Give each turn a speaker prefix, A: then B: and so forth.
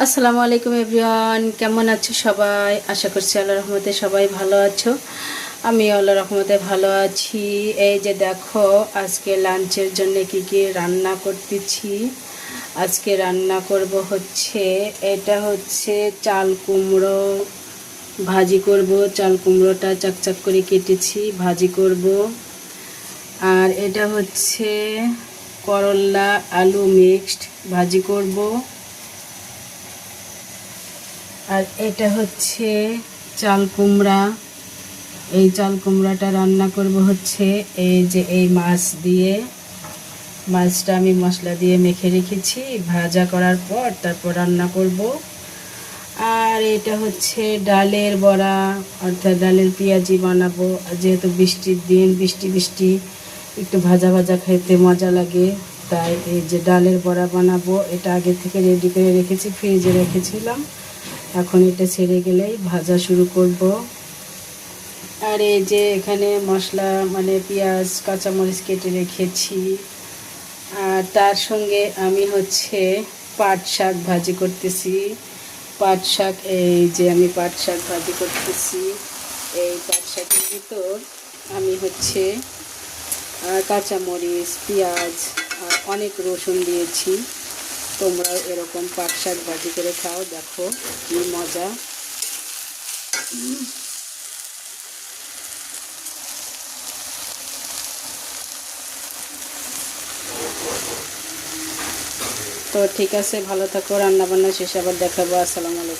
A: আসসালামু আলাইকুম এভরিওয়ান, কেমন আছো সবাই? আশা করছি আল্লাহর রহমতে সবাই ভালো আছো। আমি আল্লাহর রহমতে ভালো আছি। এই যে দেখো, আজকে লাঞ্চের জন্য কি কি রান্না করতেছি। আজকে রান্না করব হচ্ছে, এটা হচ্ছে চাল কুমড়ো ভাজি করব। চাল কুমড়োটা চাকচাক করে কেটেছি, ভাজি করব। আর এটা হচ্ছে করলা আলু মিক্সড ভাজি করব। আর এটা হচ্ছে চাল কুমড়া। এই চাল কুমড়াটা রান্না করব হচ্ছে এই যে এই মাছ দিয়ে। মাছটা আমি মশলা দিয়ে মেখে রেখেছি, ভাজা করার পর তারপর রান্না করব। আর এটা হচ্ছে ডালের বড়া, অর্থাৎ ডালের পেঁয়াজি বানাবো। যেহেতু বৃষ্টির দিন, বৃষ্টি বৃষ্টি একটু ভাজা ভাজা খেতে মজা লাগে, তাই এই যে ডালের বড়া বানাবো। এটা আগে থেকে রেডি করে রেখেছি, ফ্রিজে রেখেছিলাম। এখন এটা ছেড়ে গেলেই ভাজা শুরু করব। আর এই যে এখানে মশলা মানে পেঁয়াজ কাঁচামরিচ কেটে রেখেছি। আর তার সঙ্গে আমি হচ্ছে পাট শাক ভাজি করতেছি। পাট শাক, এই যে আমি পাট শাক ভাজি করতেছি। এই পাট শাকের ভিতর আমি হচ্ছে কাঁচামরিচ, পেঁয়াজ আর অনেক রসুন দিয়েছি। তোমরাও এরকম পাট শাক ভাজি করে খাও, দেখো কি মজা। তো ঠিক আছে, ভালো থাকো। রান্নাবান্না শেষে আবার দেখাবো। আসসালামু আলাইকুম।